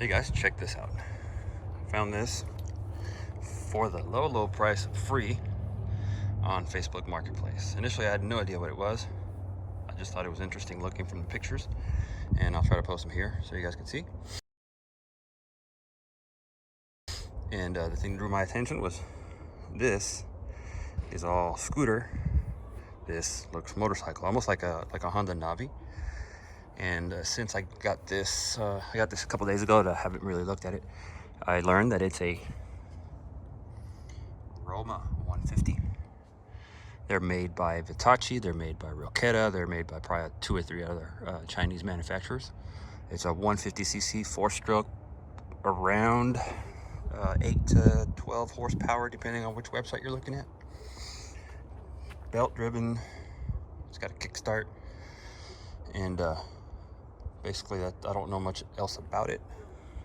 Hey guys, check this out. Found this for the low price of free on Facebook Marketplace. Initially I had no idea what it was. I just thought it was interesting looking from the pictures, and I'll try to post them here so you guys can see. And the thing that drew my attention was this is all scooter. This looks motorcycle, almost like a Honda Navi. And since I got this a couple days ago, I haven't really looked at it. I learned that it's a Roma 150. They're made by Vitacci, they're made by Roketa, they're made by probably 2 or 3 other Chinese manufacturers. It's a 150cc 4-stroke, around 8 to 12 horsepower, depending on which website you're looking at. Belt driven, it's got a kickstart, and basically that I don't know much else about it.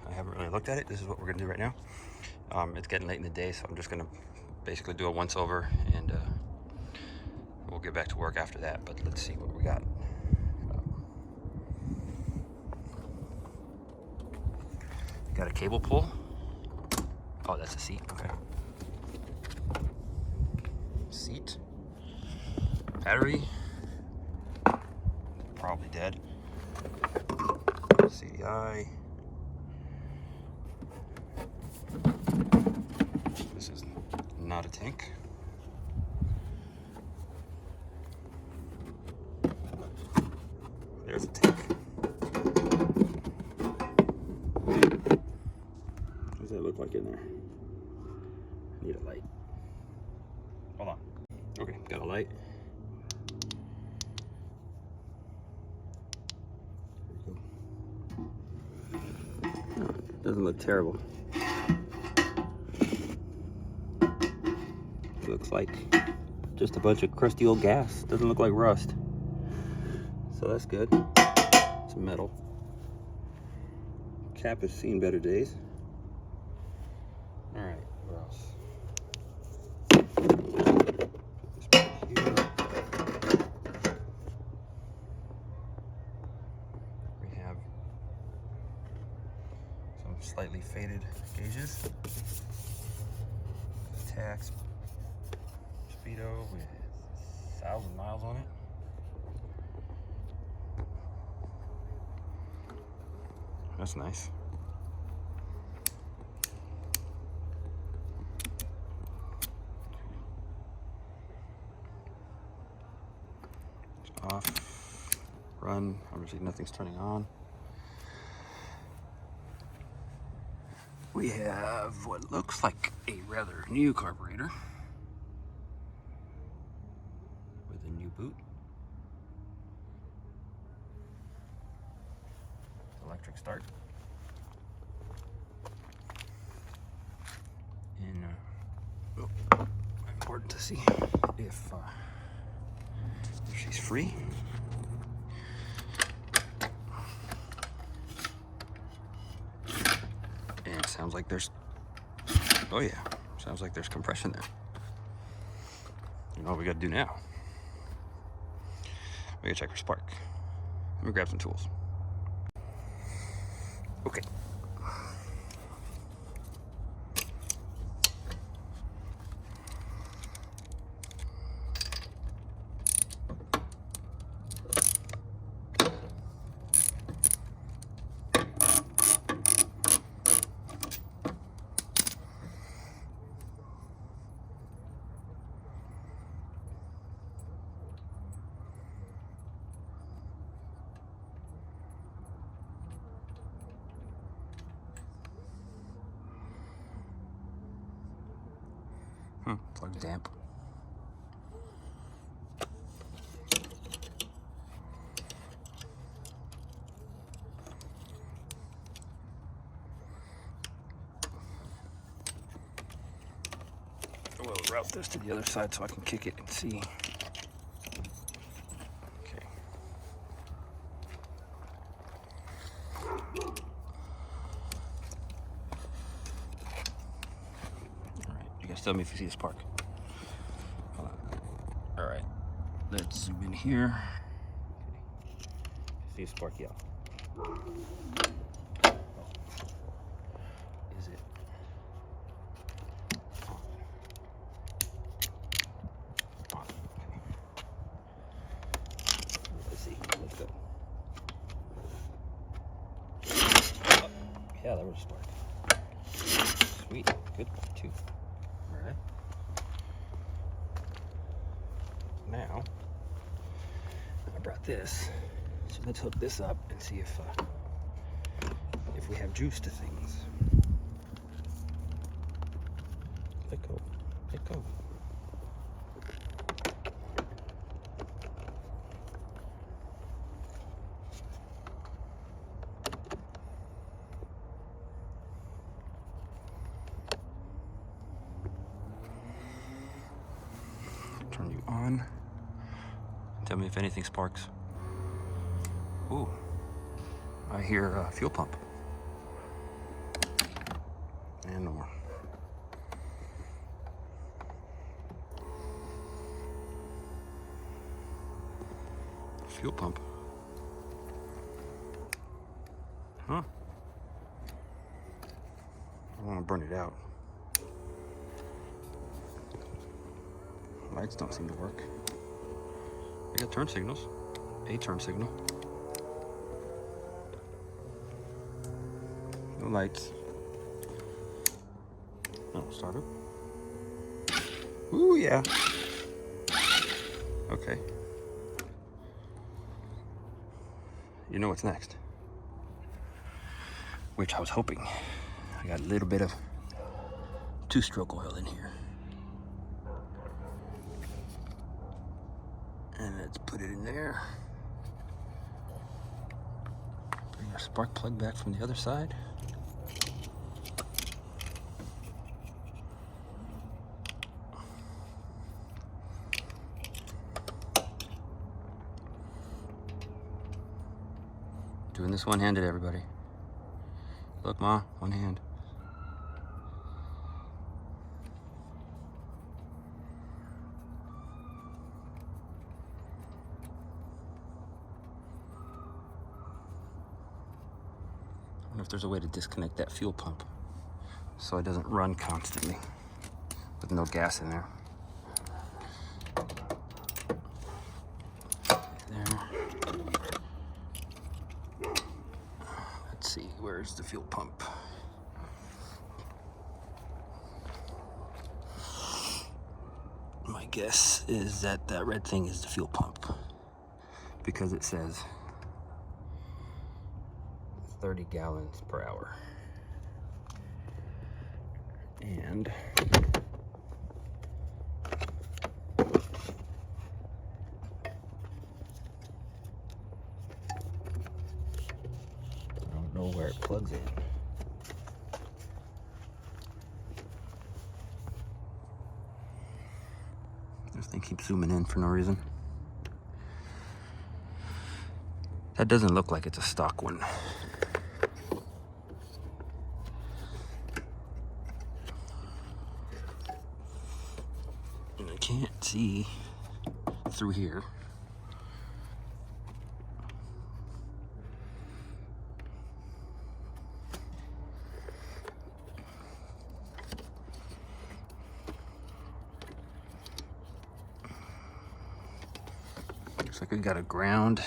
I haven't really looked at it. This is what we're gonna do right now. It's getting late in the day, so I'm just gonna basically do a once over, and we'll get back to work after that. But let's see what we got. Got a cable pull. Oh, that's a seat. Okay. Seat. Battery. Probably dead. CDI. This is not a tank. There's a tank. What does that look like in there? I need a light. Hold on. Okay, got a light. Doesn't look terrible. It looks like just a bunch of crusty old gas. Doesn't look like rust. So that's good. It's metal. Cap has seen better days. All right, what else? This part here. We have some slightly faded gauges. Tax Speedo with 1,000 miles on it. That's nice. It's off. Run. Obviously nothing's turning on. We have what looks like a rather new carburetor with a new boot. Electric start. And important to see if she's free. And it sounds like there's, oh yeah, sounds like there's compression there. You know what we gotta do now? We gotta check her spark. Let me grab some tools. Okay. It's like damp. We'll route this to the other side so I can kick it and see. Okay. You guys tell me if you see the spark. Hold on. All right, let's zoom in here. Okay. See a spark, yeah. Yeah, that was a spark. Sweet. Good. 2. All right. Now, I brought this, so let's hook this up and see if we have juice to things. Let go. Let go. Turn you on. Tell me if anything sparks. Ooh, I hear a fuel pump. And no more. Fuel pump. Huh? I don't want to burn it out. Lights don't seem to work. I got turn signals. A turn signal. No lights. Oh, starter. Ooh, yeah. Okay. You know what's next? Which I was hoping. I got a little bit of 2-stroke oil in here. And let's put it in there. Bring our spark plug back from the other side. Doing this one-handed, everybody. Look, Ma, one hand. I wonder if there's a way to disconnect that fuel pump so it doesn't run constantly with no gas in there. There. Let's see, where's the fuel pump? My guess is that that red thing is the fuel pump because it says 30 gallons per hour. And I don't know where it plugs in. This thing keeps zooming in for no reason. That doesn't look like it's a stock one. And I can't see through here. Looks like we got a ground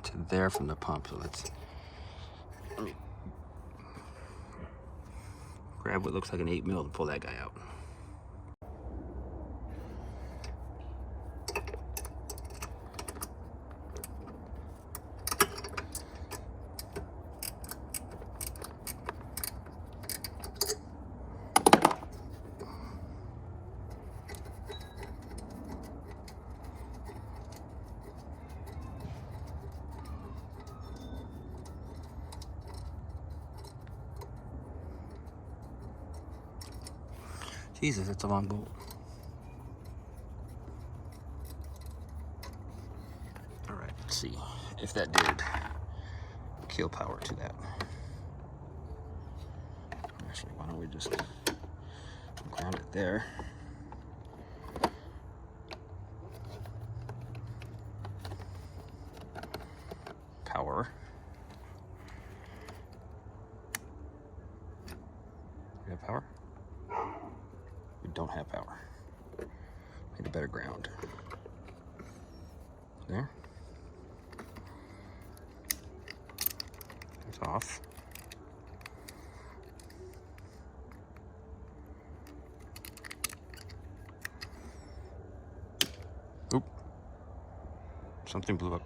to there from the pump, so let me grab what looks like an 8mm and pull that guy out. Jesus, it's a long bolt. All right, let's see if that did kill power to that. Actually, why don't we just ground it there? Power. We have power? We don't have power. Need a better ground. There. It's off. Something blew up.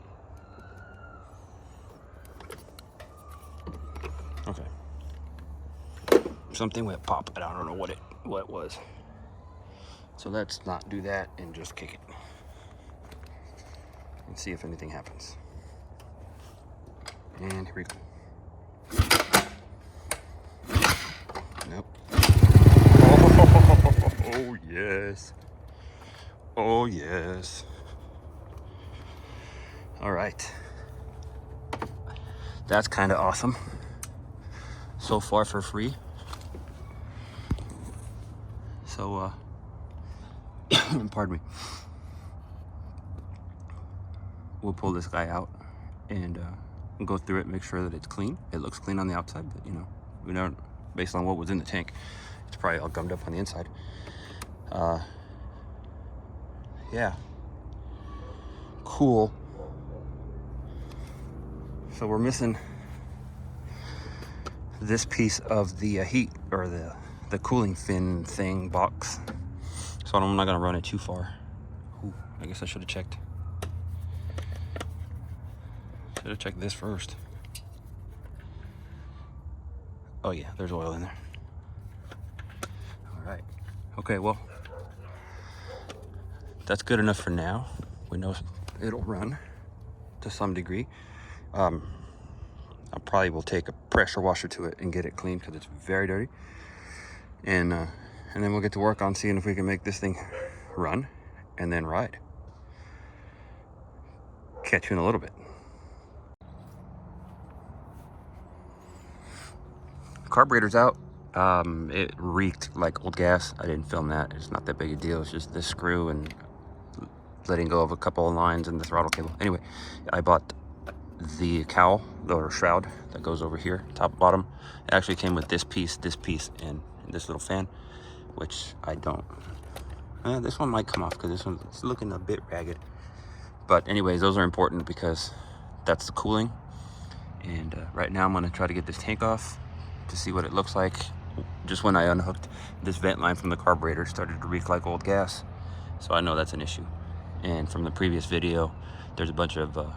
Okay. Something went pop, and I don't know what it was. So let's not do that and just kick it and see if anything happens. And here we go. Nope. Oh yes. Oh yes. All right. That's kind of awesome. So far for free. So, pardon me. We'll pull this guy out and go through it, make sure that it's clean. It looks clean on the outside, but you know, we don't, based on what was in the tank, it's probably all gummed up on the inside. Yeah. Cool. So we're missing this piece of the heat, or the cooling fin thing box. So I'm not gonna run it too far. Ooh, I guess I should have checked. Should have checked this first. Oh yeah, there's oil in there. All right. Okay, well, that's good enough for now. We know it'll run to some degree. I probably will take a pressure washer to it and get it clean because it's very dirty. And then we'll get to work on seeing if we can make this thing run and then ride. Catch you in a little bit. Carburetor's out. It reeked like old gas. I didn't film that. It's not that big a deal. It's just this screw and letting go of a couple of lines and the throttle cable. Anyway, I bought the cowl, or shroud, that goes over here, top bottom. It actually came with this piece, and this little fan, which I don't. This one might come off because this one's looking a bit ragged. But anyways, those are important because that's the cooling. And right now I'm gonna try to get this tank off to see what it looks like. Just when I unhooked this vent line from the carburetor, it started to reek like old gas. So I know that's an issue. And from the previous video, there's a bunch of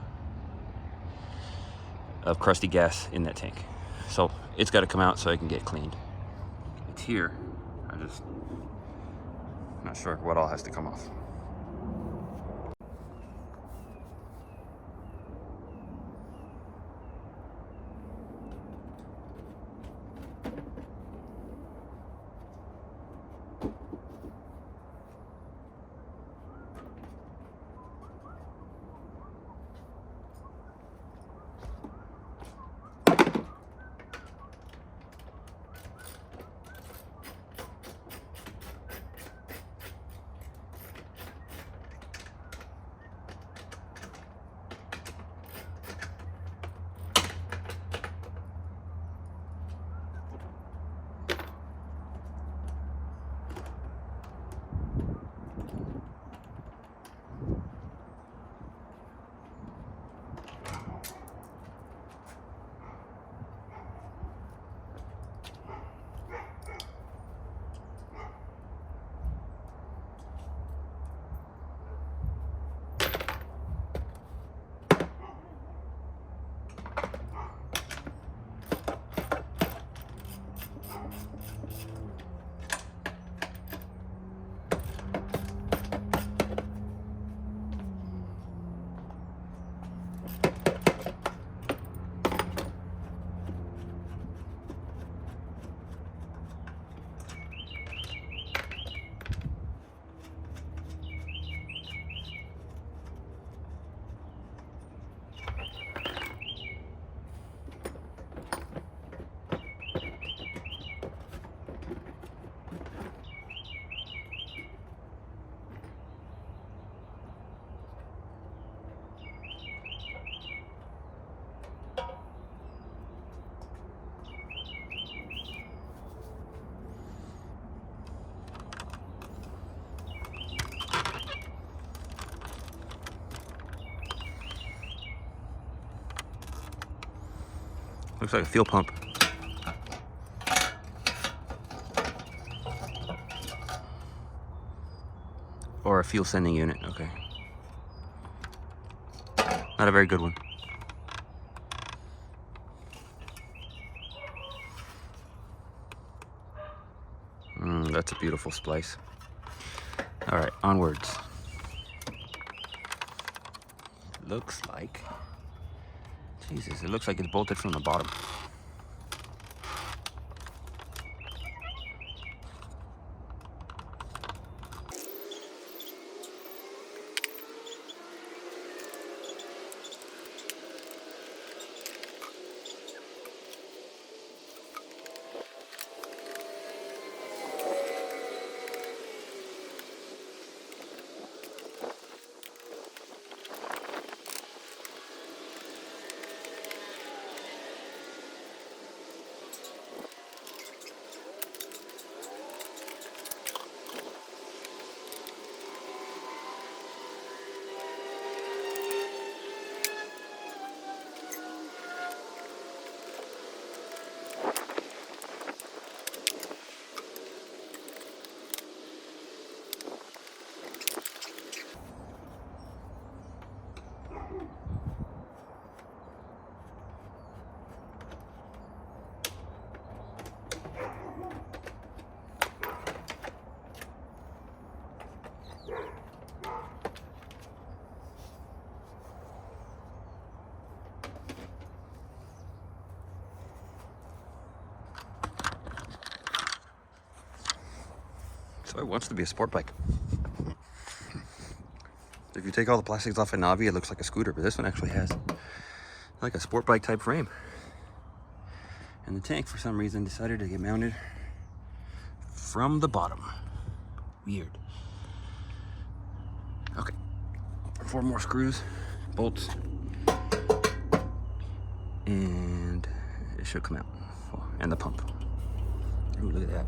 crusty gas in that tank. So it's got to come out so I can get cleaned. It's here. I'm not sure what all has to come off. Looks like a fuel pump. Or a fuel sending unit, okay. Not a very good one. That's a beautiful splice. All right, onwards. Looks like, Jesus, it looks like it's bolted from the bottom. So it wants to be a sport bike. If you take all the plastics off a Navi, it looks like a scooter, but this one actually has like a sport bike type frame. And the tank, for some reason, decided to get mounted from the bottom. Weird. Okay, 4 more screws, bolts, and it should come out. Oh, and the pump. Ooh, look at that.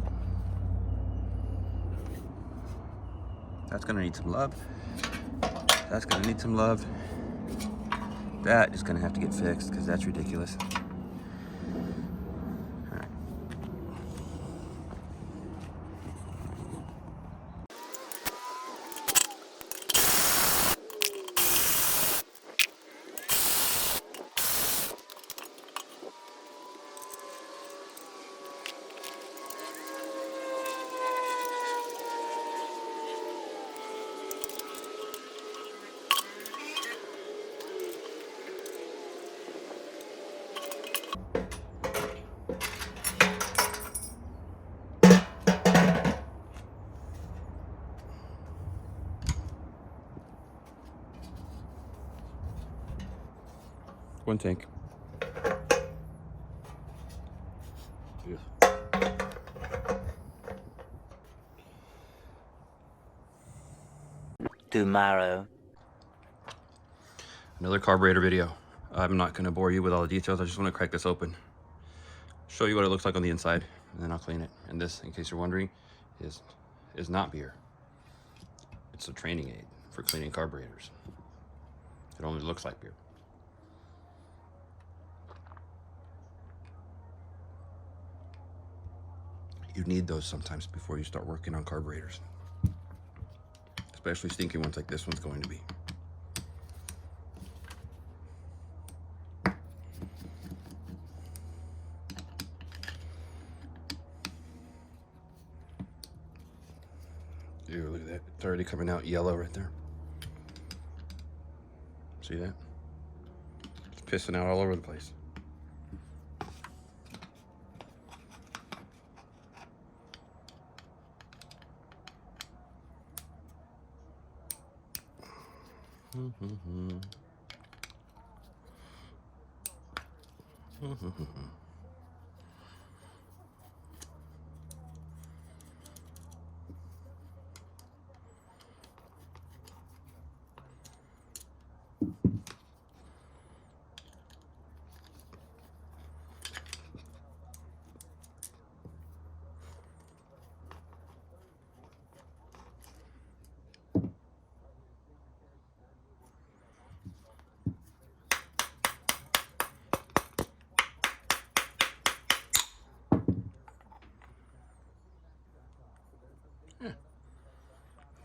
That's gonna need some love. That's gonna need some love. That is gonna have to get fixed because that's ridiculous. All right. One tank. Yeah. Tomorrow. Another carburetor video. I'm not going to bore you with all the details. I just want to crack this open, show you what it looks like on the inside, and then I'll clean it. And this, in case you're wondering, is not beer. It's a training aid for cleaning carburetors. It only looks like beer. You need those sometimes before you start working on carburetors, especially stinky ones like this one's going to be. Ew, look at that. It's already coming out yellow right there. See that? It's pissing out all over the place.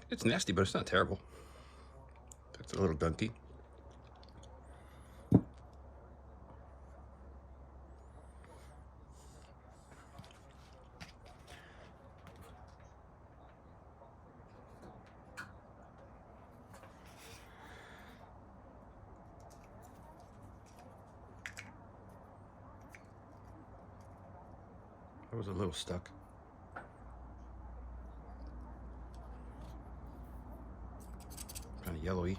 It's nasty, but it's not terrible. It's a little gunky. I was a little stuck. Kind of yellowy.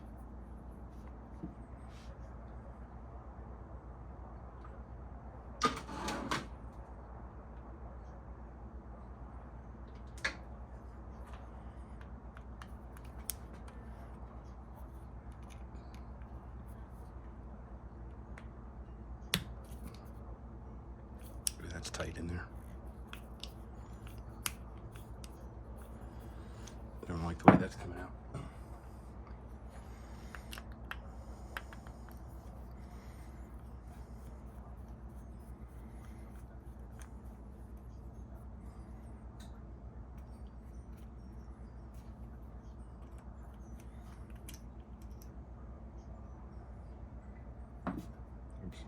Ooh, that's tight in there. I don't like the way that's coming out. Oops.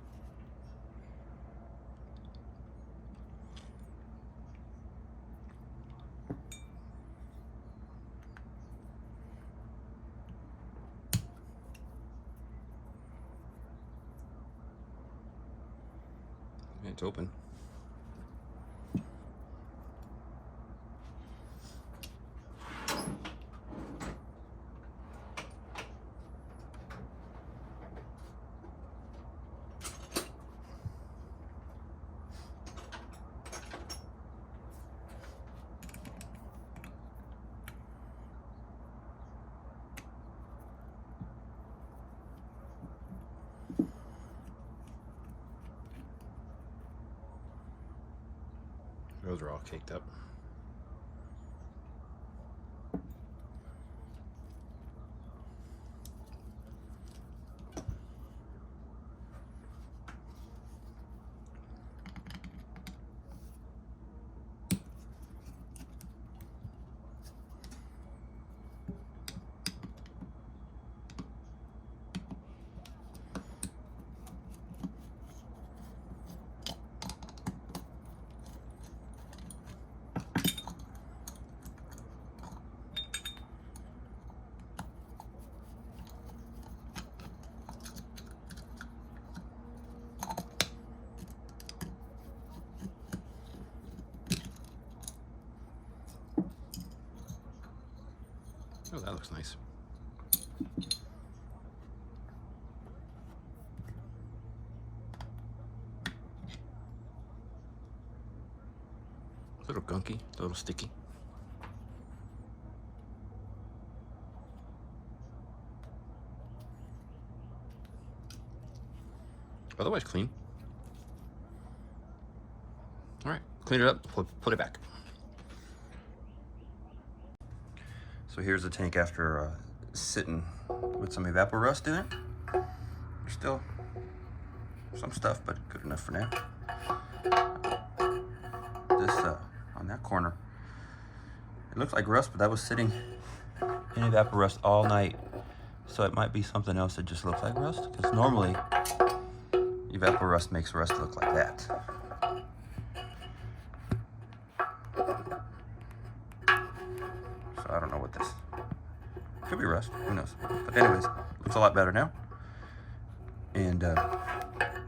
It's open. Those are all caked up. Oh, that looks nice. A little gunky, a little sticky. Otherwise clean. All right, clean it up, put it back. So here's the tank after sitting with some evapor rust in it. There's still some stuff, but good enough for now. This, on that corner, it looks like rust, but that was sitting in evapor rust all night. So it might be something else that just looks like rust, because normally evapor rust makes rust look like that. So I don't know what this, could be rust, who knows. But anyways, looks a lot better now. And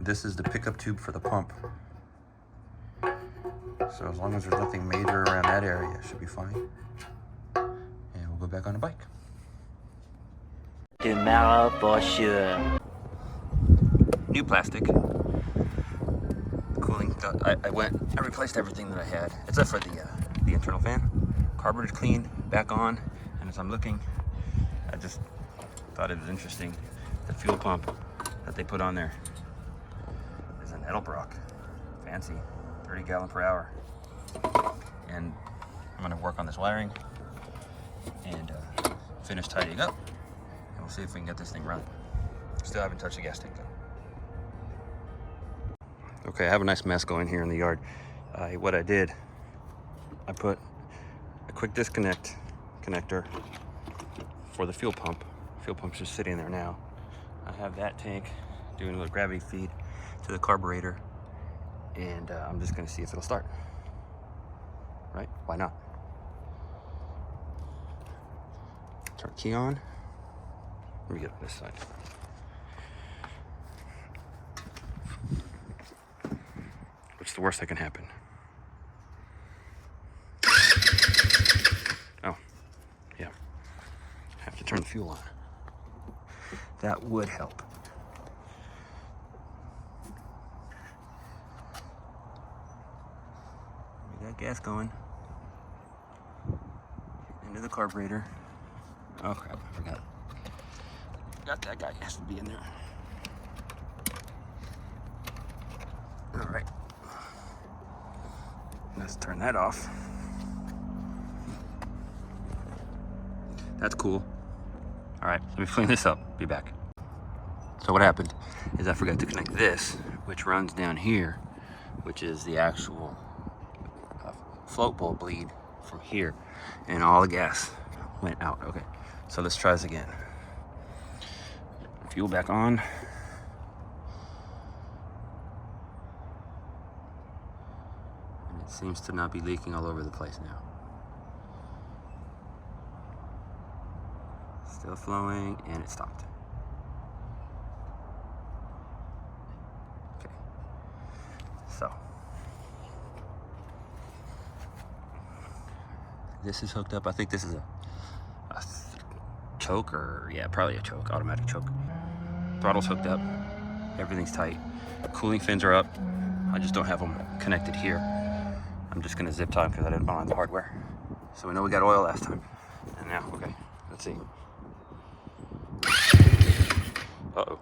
this is the pickup tube for the pump. So as long as there's nothing major around that area, it should be fine. And we'll go back on the bike. Tomorrow for sure. New plastic. Cooling. I replaced everything that I had, except for the internal fan. Carburetor's clean, back on. And as I'm looking, I just thought it was interesting. The fuel pump that they put on there is an Edelbrock. Fancy. 30 gallon per hour. And I'm gonna work on this wiring and finish tidying up, and we'll see if we can get this thing running. Still haven't touched the gas tank though. Okay, I have a nice mess going here in the yard. What I did, I put a quick disconnect connector for the fuel pump. Fuel pump's just sitting there now. I have that tank doing a little gravity feed to the carburetor, and I'm just gonna see if it'll start. Right? Why not? Turn key on. Let me get on this side. What's the worst that can happen? turn the fuel on. That would help. We got gas going. Into the carburetor. Oh crap, I forgot. That guy has to be in there. All right. Let's turn that off. That's cool. All right, let me clean this up. Be back. So what happened is I forgot to connect this, which runs down here, which is the actual float bowl bleed from here, and all the gas went out. Okay, so let's try this again. Fuel back on. And it seems to not be leaking all over the place now. Still flowing, and it stopped. Okay, so this is hooked up. I think this is a choke, or yeah, probably a choke, automatic choke. Throttle's hooked up, everything's tight. Cooling fins are up. I just don't have them connected here. I'm just gonna zip tie them because I didn't buy the hardware. So we know we got oil last time. And now, okay, let's see. Uh-oh.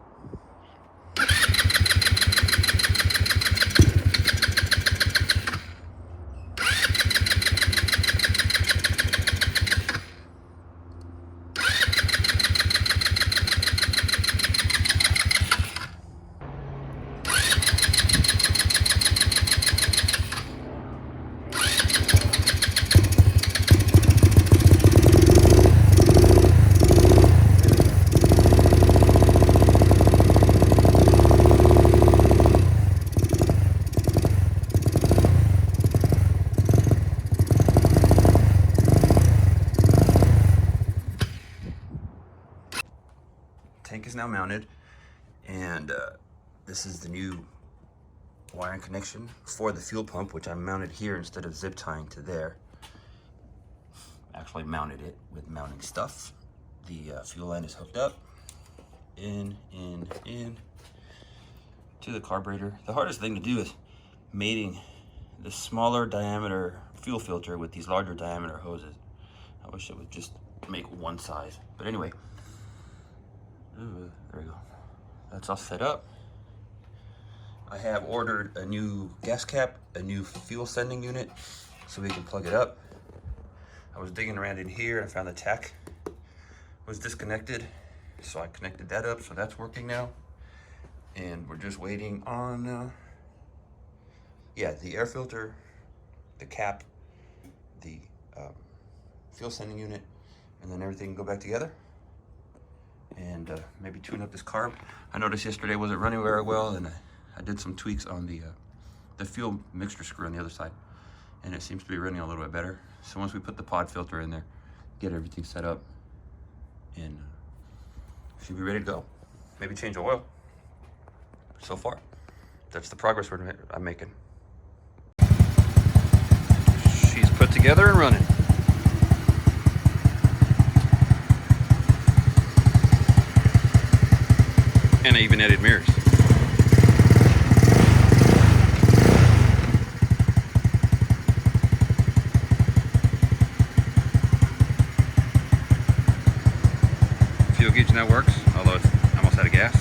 Tank is now mounted, and this is the new wiring connection for the fuel pump, which I mounted here instead of zip tying to there. Actually mounted it with mounting stuff. The fuel line is hooked up, in to the carburetor. The hardest thing to do is mating the smaller diameter fuel filter with these larger diameter hoses. I wish it would just make one size, but anyway. There we go. That's all set up. I have ordered a new gas cap, a new fuel sending unit, so we can plug it up. I was digging around in here and I found the tach was disconnected, so I connected that up, so that's working now. And we're just waiting on, yeah, the air filter, the cap, the fuel sending unit, and then everything can go back together. And maybe tune up this carb. I noticed yesterday wasn't running very well, and I did some tweaks on the fuel mixture screw on the other side, and it seems to be running a little bit better. So once we put the pod filter in there, get everything set up, and should be ready to go. Maybe change the oil. So far, that's the progress I'm making. She's put together and running. And I even added mirrors. Fuel gauge now works, although it's almost out of gas.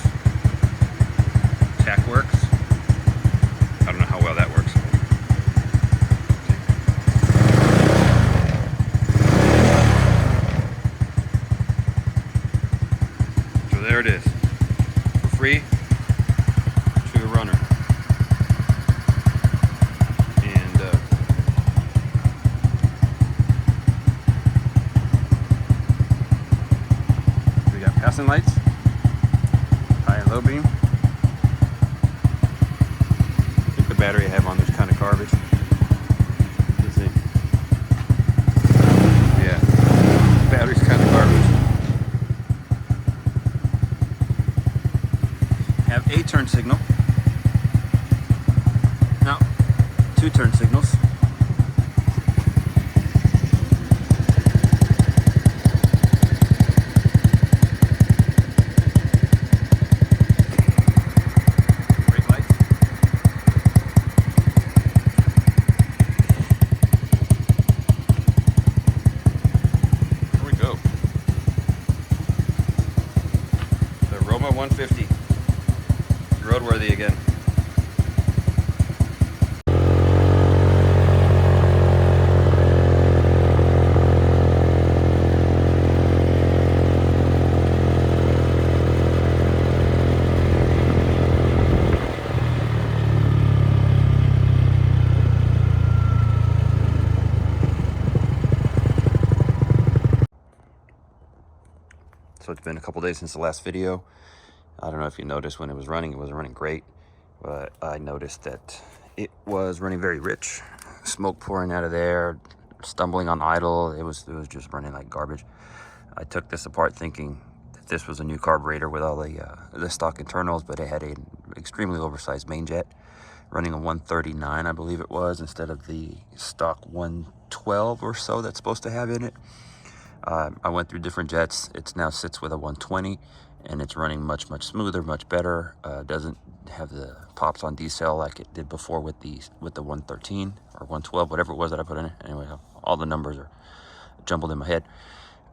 Tach works. I don't know how well that works. So there it is. Free to a runner, and we got passing lights, high and low beam. I think the battery I have on this kind of garbage. Let's see. Yeah, battery's kind of garbage. Have a turn signal. No, 2 turn signals. 150. Roadworthy again. So it's been a couple days since the last video. I don't know if you noticed when it wasn't running great, but I noticed that it was running very rich. Smoke pouring out of there, stumbling on idle. It was just running like garbage. I took this apart thinking that this was a new carburetor with all the stock internals, but it had an extremely oversized main jet running a 139, I believe it was, instead of the stock 112 or so that's supposed to have in it. I went through different jets. It now sits with a 120, and it's running much smoother, much better. Doesn't have the pops on decel like it did before with the 113 or 112, whatever it was that I put in it. Anyway, all the numbers are jumbled in my head.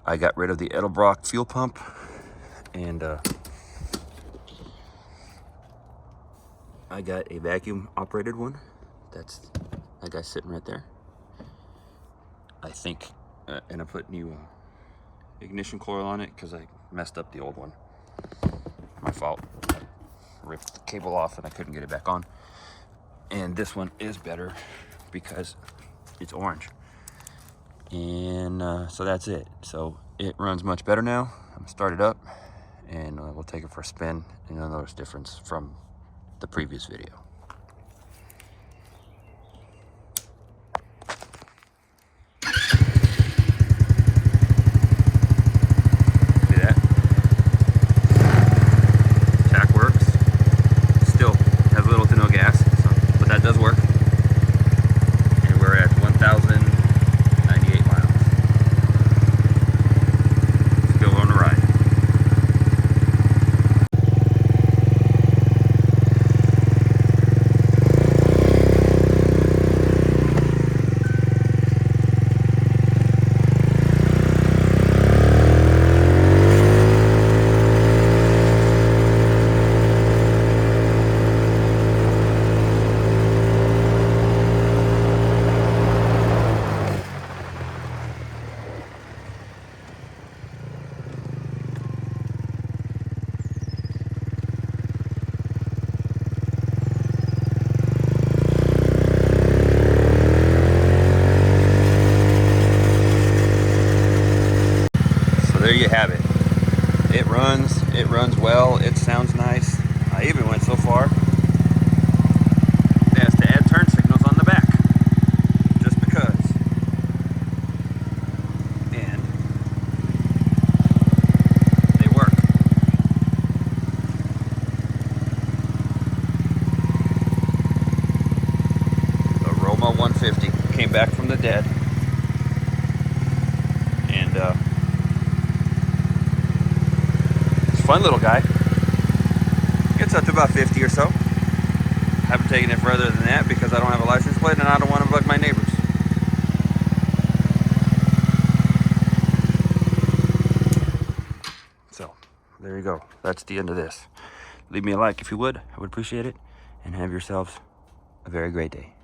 I got rid of the Edelbrock fuel pump, and I got a vacuum operated one. That's that guy sitting right there. I think, and I put new ignition coil on it because I messed up the old one. My fault. I ripped the cable off and I couldn't get it back on. And this one is better because it's orange. And so that's it. So it runs much better now. I'm gonna start it up and we'll take it for a spin, and you'll notice difference from the previous video. Does work, and we're at 1,098 miles. Still on the ride. There you have it. It runs well, it sounds nice. I even went so far as to add turn signals on the back, just because. And they work. The Roma 150 came back from the dead, and fun little guy. Gets up to about 50 or so. Haven't taken it further than that because I don't have a license plate and I don't want to bug my neighbors. So there you go. That's the end of this. Leave me a like if you would. I would appreciate it. And have yourselves a very great day.